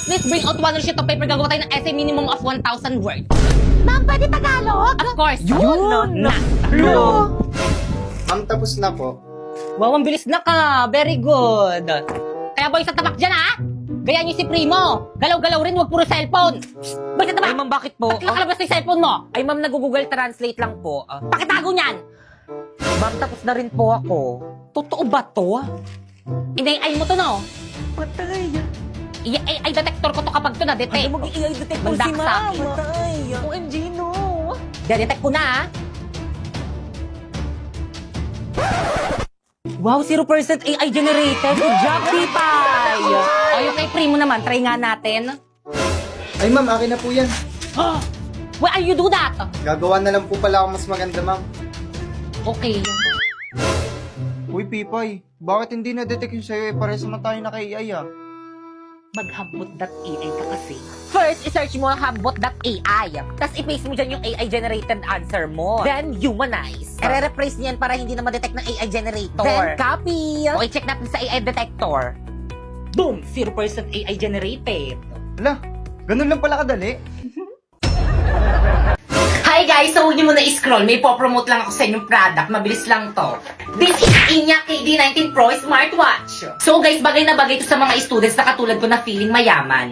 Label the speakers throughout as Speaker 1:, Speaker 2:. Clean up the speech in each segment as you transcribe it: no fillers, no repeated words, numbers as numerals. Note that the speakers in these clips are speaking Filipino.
Speaker 1: please bring out one sheet of paper. Gagawa tayo ng essay minimum of 1,000 words.
Speaker 2: Ma'am, pwede Tagalog?
Speaker 1: Of course.
Speaker 2: Yun!
Speaker 3: Ma'am, tapos na po.
Speaker 1: Wow, ang bilis na ka. Very good. Kaya boy, sa tabak dyan ha? Gaya niyo si Primo. Galaw-galaw rin, wag puro cellphone. Boy, sa tabak.
Speaker 4: Ay, ma'am, bakit po?
Speaker 1: Ba't nakalabas na yung cellphone mo?
Speaker 4: Ay, ma'am, nag-Google Translate lang po.
Speaker 1: Pakitago niyan.
Speaker 4: Ma'am, tapos na rin po ako. Totoo ba to?
Speaker 1: Inay mo to, no?
Speaker 4: Patay.
Speaker 1: AI detector ko to kapag to na-detect.
Speaker 4: Ay, mag-i-AI detector si
Speaker 1: Mandak sa
Speaker 4: ma'am.
Speaker 1: akin.
Speaker 4: Patay. OMG, no.
Speaker 1: Detect ko na ha?
Speaker 4: Wow, 0% AI generated. Good job, Pipay.
Speaker 1: O yung kay Primo naman, try nga natin.
Speaker 3: Ay, ma'am, akin na po yan.
Speaker 1: Why are you do that?
Speaker 3: Gagawa na lang po pala ako mas maganda, ma'am.
Speaker 1: Okay.
Speaker 3: Uy, Pipay, bakit hindi na-detect yung sa'yo? Pares naman tayo na kay AI, ah.
Speaker 1: Maghambot.ai ka kasi. First, i-search mo ang hambot.ai.
Speaker 4: Tapos i-paste mo dyan yung AI generated answer mo.
Speaker 1: Then, humanize.
Speaker 4: I-replace niyan para hindi na ma-detect ng AI generator.
Speaker 1: Then, copy.
Speaker 4: Okay, check natin sa AI detector. Boom! 0% AI generated.
Speaker 3: Ala, ganun lang pala kadali.
Speaker 1: Hi guys! So, huwag niyo muna i-scroll. May po-promote lang ako sa inyong product. Mabilis lang to. This is Inya KD19 Pro Smartwatch. So guys, bagay na bagay ito sa mga students na katulad ko na feeling mayaman.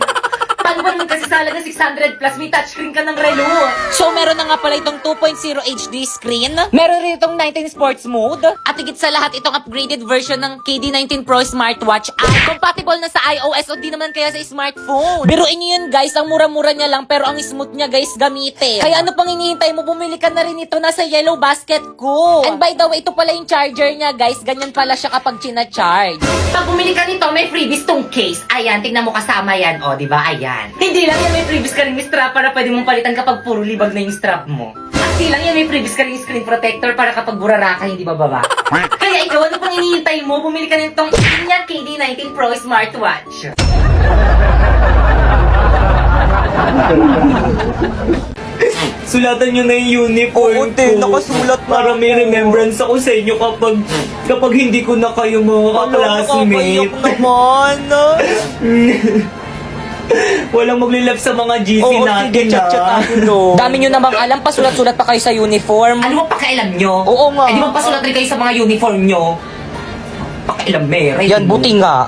Speaker 1: Paano ba naman kasi sa halaga 600 plus may touchscreen ka ng relo?
Speaker 4: So, meron na nga pala itong 2.0 HD screen. Meron rin itong 19 sports mode. At higit sa lahat, itong upgraded version ng KD19 Pro Smartwatch ay compatible na sa iOS o di naman kaya sa smartphone. Biruin nyo yun, guys. Ang mura-mura niya lang pero ang smooth niya, guys, gamitin. Kaya ano pang hinihintay mo? Bumili ka na rin ito. Nasa yellow basket ko. And by the way, ito pala yung charger niya, guys. Ganyan pala siya kapag china-charge.
Speaker 1: Pag bumili ka nito, may freebies tong case. Ayan, tignan mo kasama yan. O, di ba? Ayan. Hindi lang yan, may freebies ka rin yung strap para pwede mong palitan kapag puro libag na yung strap mo. At di lang yan, may freebies ka rin yung screen protector para kapag burara ka, hindi bababa. Kaya ikaw, ano pang hinihintay mo? Bumili ka nitong Inya KD19 Pro Smartwatch.
Speaker 5: Sulatan nyo na yung uniform ko.
Speaker 4: nakasulat na
Speaker 5: Para may
Speaker 4: ako.
Speaker 5: remembrance ako sa inyo kapag hindi ko na kayo mga ka-classmate.
Speaker 4: naman.
Speaker 5: Walang maglilap sa mga GC natin, ha?
Speaker 4: Dami nyo namang alam, pasulat-sulat pa kayo sa uniform.
Speaker 1: Ano mo pakialam nyo?
Speaker 4: Oo nga.
Speaker 1: Eh di ba pasulat rin kayo sa mga uniform nyo? Pakialam, Mary.
Speaker 4: Yan, buti nga.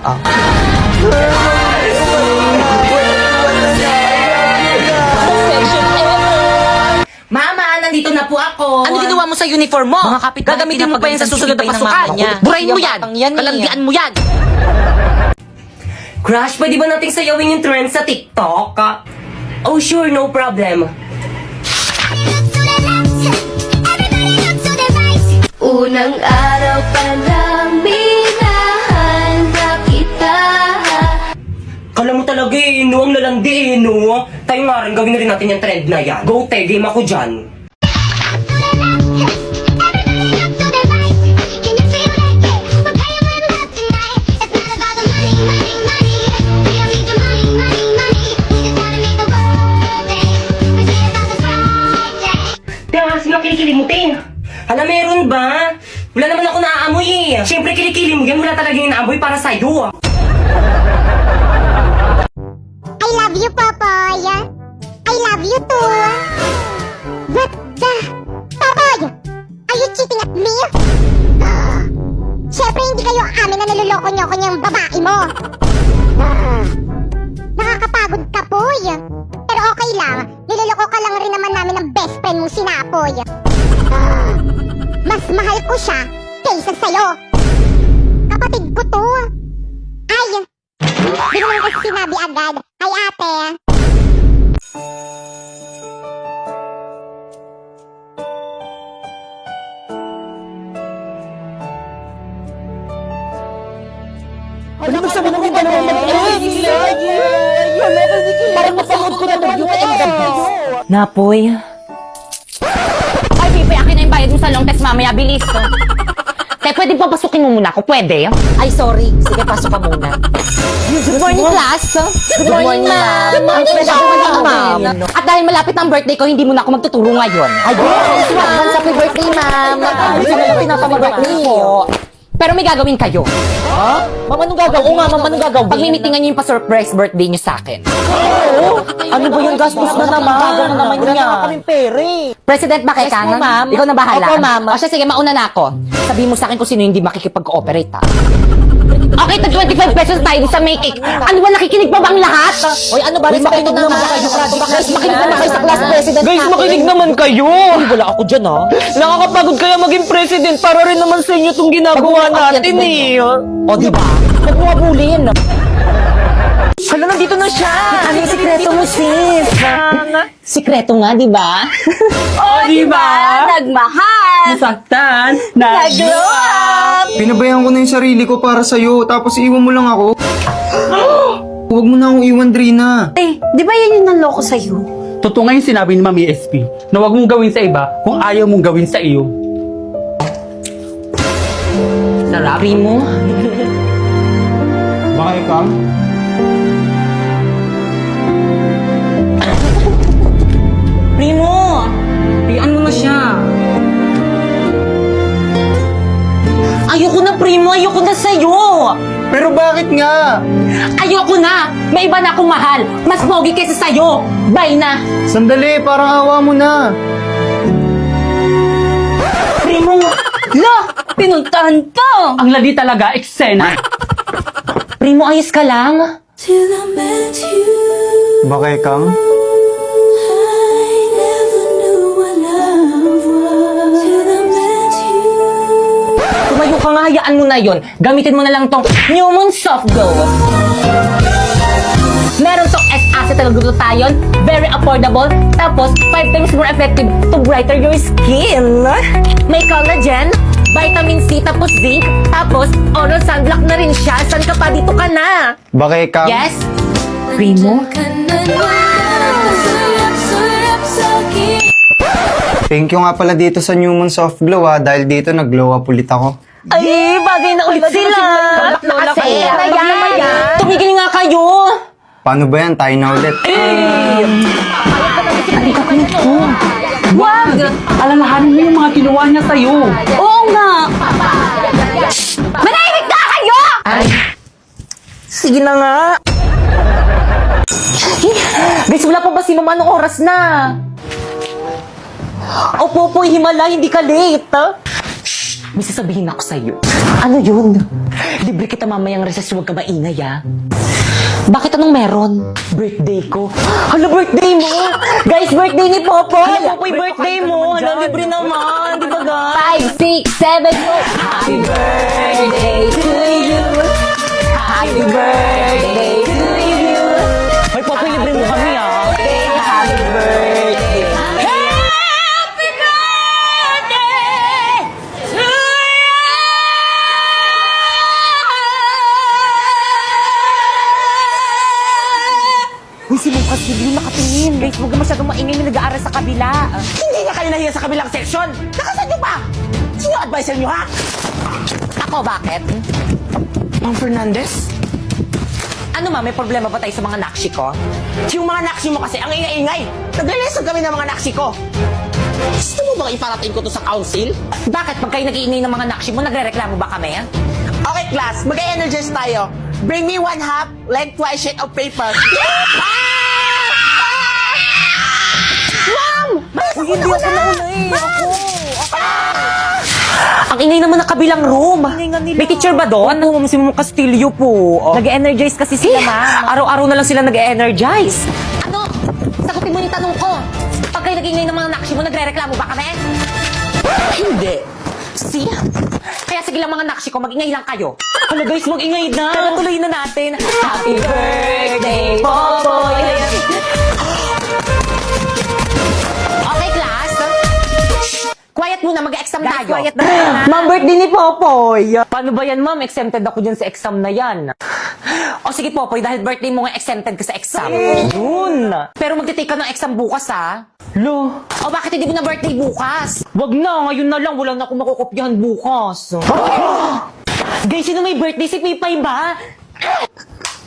Speaker 1: Mama, nandito na po ako.
Speaker 4: Ano ginawa mo sa uniform mo?
Speaker 1: Mga kapitbahay,
Speaker 4: Gagamitin mo pa yan sa susunod na
Speaker 1: pinapagalitan si
Speaker 4: pasukan.
Speaker 1: Tibay ng mga
Speaker 4: Burahin mo yan.
Speaker 1: yan.
Speaker 4: Kalanggian mo yan.
Speaker 5: Crush, pwede ba nating sayawin yung trend sa TikTok? Oh, sure, no problem.
Speaker 2: Unang araw pa lang minahanda kita.
Speaker 5: Kala mo talaga no? Ang lalandi no? Tayo nga rin, gawin na rin natin yung trend na yan. Go, te, game ako dyan. Teka, sino kilikili mo, te? Hala, meron ba? Wala naman ako naaamoy eh. Siyempre, kilikili mo yan. Wala talaga yung naamoy para sa'yo.
Speaker 2: I love you, Popoy. I love you too. What the? Popoy! Are you cheating at me? Siyempre hindi kayo amin na naluloko niyo ako niyang babae mo. Nakakapagod ka, Poy. Pero okay lang. Niloloko ka lang rin naman namin ng best friend mo, si Napoy. Mas mahal ko siya kaysa sa'yo. Kapatid ko to. Ay, di naman kasi sinabi agad. Ay, ate.
Speaker 4: Ano ba sabi naman ba naman Parang napanood ko na yung Napoy.
Speaker 1: Ay, Pipe, akin na yung bayad mo sa long test mamaya. Bilis. Te, pwede pa pasukin mo muna ako? Pwede?
Speaker 4: Ay, sorry. Sige, pasok ka muna.
Speaker 1: Good morning, class.
Speaker 4: Good morning, ma'am.
Speaker 1: Ang pwede ako maging ma'am. At dahil malapit ang birthday ko, hindi muna ako magtuturo ngayon.
Speaker 4: Ay, yes, ma'am. Happy birthday, ma'am. Gusto na pinapamag-birthday mo.
Speaker 1: Pero may gagawin kayo.
Speaker 4: Ha? Ma'am, anong gagawin? Oo nga, ma'am, anong gagawin?
Speaker 1: Pagmimitingan niyo yung pa-surprise birthday niyo sa akin.
Speaker 4: Ano ba yung gastos na naman? Gagawin naman
Speaker 5: Wala
Speaker 4: niya.
Speaker 5: naman kaming pere.
Speaker 1: President ba kay
Speaker 4: Yes po,
Speaker 1: Kanan?
Speaker 4: ma'am.
Speaker 1: Ikaw na bahala.
Speaker 4: Opo, ma'am.
Speaker 1: O siya, sige, mauna na ako. Sabihin mo sa akin kung sino hindi makikipag-cooperate, ha? Okay, tag 25 pesos tayo sa may cake. Ano ba, nakikinig pa ba ang lahat?
Speaker 4: Hoy, ano ba? Respeto naman kayo.
Speaker 1: Guys, makinig naman kayo sa class president
Speaker 5: Guys,
Speaker 1: natin.
Speaker 5: makinig naman kayo.
Speaker 4: Uy, wala ako dyan, ha?
Speaker 5: Nakakapagod kaya maging president para rin naman sa inyo itong ginagawa natin eh.
Speaker 4: O, di ba? Huwag mo abulin.
Speaker 5: Hala, nandito na siya.
Speaker 4: Ano yung sikreto mo, sis? Sikreto nga, di ba?
Speaker 5: Oh, di ba?
Speaker 4: Nagmahal!
Speaker 5: Nasaktan.
Speaker 4: Nag-grow up!
Speaker 3: Pinabayaan ko na yung sarili ko para sa'yo, tapos iwan mo lang ako. Huwag mo na akong iwan, Drina.
Speaker 6: Di ba yan yung nanloko sa'yo?
Speaker 7: Totoo nga yung sinabi ni Mami SP na huwag mong gawin sa iba kung ayaw mong gawin sa iyo.
Speaker 4: Sarabi mo?
Speaker 3: Baka ikaw?
Speaker 4: Primo!
Speaker 5: Iyan mo na siya.
Speaker 4: Ayoko na, Primo! Ayoko na sa'yo!
Speaker 3: Pero bakit nga?
Speaker 1: Ayoko na! May iba na akong mahal! Mas pogi kaysa sa'yo! Bye na!
Speaker 3: Sandali, parang awa mo na.
Speaker 4: Primo!
Speaker 6: La! Pinuntahan pa!
Speaker 7: Ang lali talaga, eksena.
Speaker 4: Primo, ayos ka lang?
Speaker 8: Till I met you,
Speaker 3: Baka ikaw?
Speaker 8: I never knew what love was. Till I met you.
Speaker 1: Tumayo ka nga, hayaan mo na yon. Gamitin mo na lang tong New Moon Soft Glow. Meron tong S-Acetal Glutathione, very affordable, tapos 5 times more effective to brighten your skin. May collagen, vitamin C, tapos zinc, tapos oral sunblock na rin siya. San ka pa? Dito ka na.
Speaker 3: Baka ikaw?
Speaker 1: Yes? Primo?
Speaker 8: Sarap sakit.
Speaker 3: Thank you nga pala dito sa Newman Soft Glow dahil dito nag-glow up ulit ako.
Speaker 4: Ay, bagay na ulit sila!
Speaker 1: Lola
Speaker 4: Kasi,
Speaker 1: kayo.
Speaker 4: ano yan? Tumigil nga kayo!
Speaker 3: Paano ba yan? Tayo na ulit.
Speaker 7: Wag! Alalahanin mo yung mga ginawa niya sa'yo.
Speaker 6: Oo nga!
Speaker 4: Manahimik na kayo! Sige na nga. Guys, wala pa ba si Mama? Anong oras na? Opo po, himala, hindi ka late. May sasabihin ako sa'yo. Ano yun? Libre kita mamayang recess, huwag ka maingay, ah. Bakit anong meron? Birthday ko. Hala, birthday mo! Guys, birthday ni Popoy! Hala, Popoy, birthday mo! Hala, libre naman! Di ba, guys?
Speaker 1: 5, 6, 7, go! Happy birthday to you! Happy birthday to you!
Speaker 4: Hoy, Popoy, libre mo kami, ah.
Speaker 1: Happy birthday!
Speaker 4: Happy birthday to you! Uy, si Lucas Silvio nakatingin. Guys, huwag masyadong maingay na nag-aaral sa kabila.
Speaker 5: Hindi na kayo nahiya sa kabilang section. Nakasan nyo pa? Sino advisor nyo, ha?
Speaker 1: Ako, bakit?
Speaker 5: Ma'am Fernandez?
Speaker 4: Ano ma, may problema ba tayo sa mga nakshi ko?
Speaker 5: Yung mga naksi mo kasi ang ingay-ingay. Naglilesson kami ng mga naksi ko. Gusto mo bang iparating ko to sa council?
Speaker 4: Bakit pag kayo nag-iingay ng mga nakshi mo, nagre-reklamo ba kami?
Speaker 5: Okay, class. Mag-energize tayo. Bring me 1/2 lengthwise sheet of paper.
Speaker 4: Uy, hindi ako nauna eh. Ang ingay naman ng kabilang room. May teacher ba doon? Oo, si Mama Castillo po. Nag-energize kasi sila, ma'am. Araw-araw na lang sila nag-energize.
Speaker 1: Ano? Sagutin mo yung tanong ko. Pag kayo nag-ingay ng mga nakshi mo, nagre-reklamo ba kami?
Speaker 5: Hindi.
Speaker 1: See? Kaya sige lang mga nakshi ko, mag-ingay lang kayo.
Speaker 4: Hala guys, mag-ingay na. Tara, tuloy na natin.
Speaker 1: Happy birthday, Popoy! Okay, class? Quiet muna, mag-exam tayo.
Speaker 4: Quiet na. Ma'am, birthday ni Popoy. Paano ba yan, ma'am? Exempted ako dyan sa exam na yan.
Speaker 1: O sige, Popoy, dahil birthday mo nga exempted ka sa exam.
Speaker 4: Yun.
Speaker 1: Pero magtitake ka ng exam bukas, ha?
Speaker 4: Lo,
Speaker 1: O bakit hindi mo na birthday bukas?
Speaker 4: wag na. Ngayon na lang. Wala na akong makukopyahan bukas. Guys, sino may birthday? Si Pipay ba?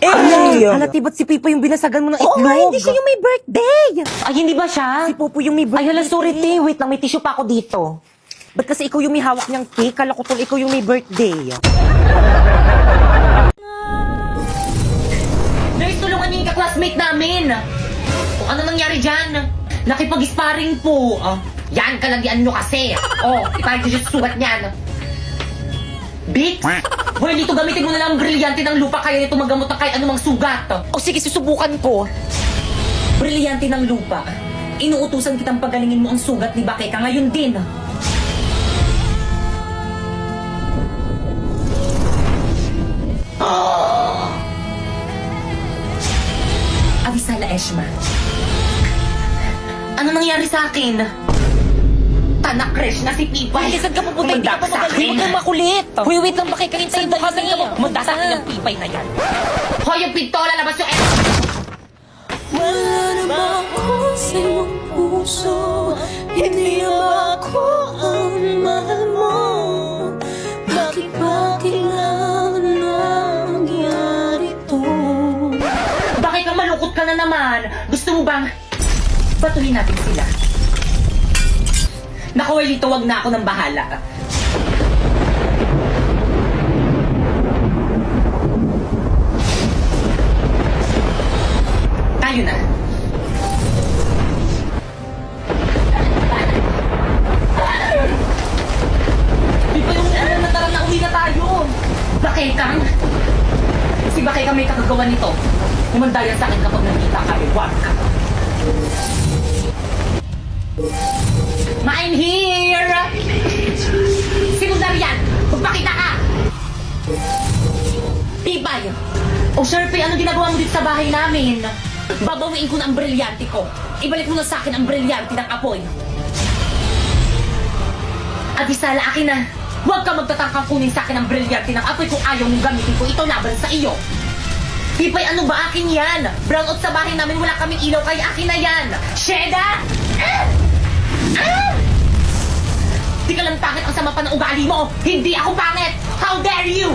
Speaker 4: Halati ba't si Pipay yung binasagan mo ng itlog?
Speaker 6: Oo nga, hindi siya yung may birthday!
Speaker 4: Ay, hindi ba siya?
Speaker 6: Si Popo yung may birthday.
Speaker 4: Ay, hala, sorry, te. Wait lang, may tissue pa ako dito.
Speaker 5: Ba't kasi ikaw yung may hawak niyang cake? Kala ko tol, ikaw yung may birthday.
Speaker 1: Nurse, tulungan niyo yung ka-classmate namin. O, ano nangyari dyan? Nakipag-sparring po. Yan, kalandian nyo kasi. Ipahin ko siya sa sugat niyan. Bix! Well, dito gamitin mo na lang ang brilyante ng lupa kaya nito magamot ng kahit anumang sugat.
Speaker 5: O sige, susubukan ko. Brilyante ng lupa. Inuutusan kitang pagalingin mo ang sugat ni Bakeka ngayon din. Avisala Eshma.
Speaker 1: Ano nangyari sa akin? Tanak-crash na si Pipay.
Speaker 5: Ay, saan ka pupunta? Hindi ka pa magaling. Huwag kang makulit. Hoy, wait lang, Bakeka. Hintayin mo kami. Manda sa akin yung Pipay na yan.
Speaker 1: Hoy, yung pintola, labas yung
Speaker 8: Wala na ba ako sa iyong puso? Hindi na ba ako ang mahal mo? Bakit ba kailangan nangyari to?
Speaker 1: Bakit ka malungkot ka na naman? Gusto mo bang patuloy natin sila? Naku, Welito, wag na ako ng bahala. Tayo na. Di ba yung tara na uwi na tayo? Bakekang? Si Bakekang may kakagawa nito. Humandayan sa akin kapag nakita kami. Wag ka. I'm here! Sino na riyan? Magpakita ka! Pipay! O Sharpie, ano ginagawa mo dito sa bahay namin? Babawiin ko na ang brilyante ko. Ibalik mo na sa akin ang brilyante ng apoy. Avisala, akin na. Huwag ka magtatangkang kunin sa akin ang brilyante ng apoy kung ayaw mong gamitin ko ito laban sa iyo. Pipay, ano ba akin yan? Brownout sa bahay namin, wala kaming ilaw, kaya akin na yan. Sheda! Di ka lang pangit ang sama pa ng ugali mo! Hindi ako pangit! How dare you!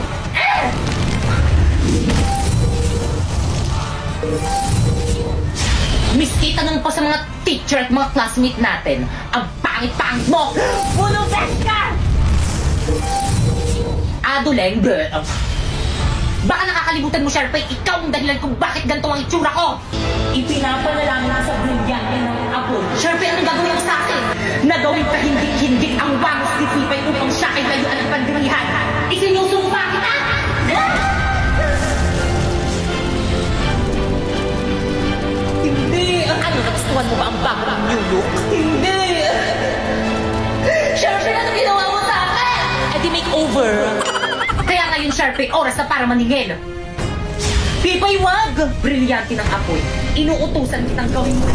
Speaker 1: Miskita nung pa sa mga teacher at mga classmate natin. Ang pangit-pangit mo! Puno best ka! Aduleng, baka nakakalimutan mo, Sharpay, ikaw ang dahilan kung bakit ganito ang itsura ko! Ipinapanalangin ko sa brilyante ng apoy. Sharpay, anong gagawin mo sa akin? Nagawin ka hindik-hindik ang wangos ni Pipay upang siya ay layuan ng pandirihan. Isinusumpa kita! Hindi!
Speaker 5: Ano, nagustuhan mo ba ang bago ng new look?
Speaker 1: Hindi! Sharpay, ano ginawa mo sa akin?
Speaker 5: Eh di makeover.
Speaker 1: Kaya ngayon, Sharpay, oras na para maningil. Pipay, wag! Brilyante ng apoy. Inuutusan kitang gawin mo.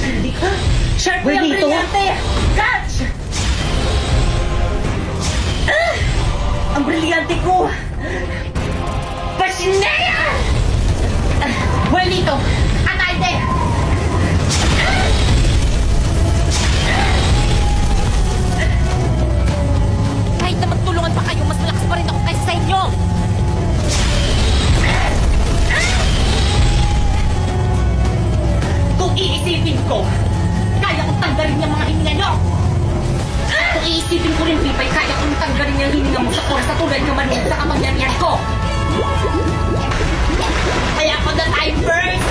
Speaker 1: Hindi ka. Sharpay, ang
Speaker 5: Welito?
Speaker 1: brilyante! Catch! Ang brilyante ko! Pasinea! Welito! Atay de!
Speaker 5: Kahit na magtulungan pa kayo, mas malakas pa rin ako kaysa sa inyo.
Speaker 1: Kung iisipin ko, kaya kong tanggalin yung mga hininga nyo! Kung iisipin ko rin, Pipay, kaya kong tanggalin yung hininga mo sa oras sa tulad ng manuot sa kamangyarihan ko! Kaya for the time first!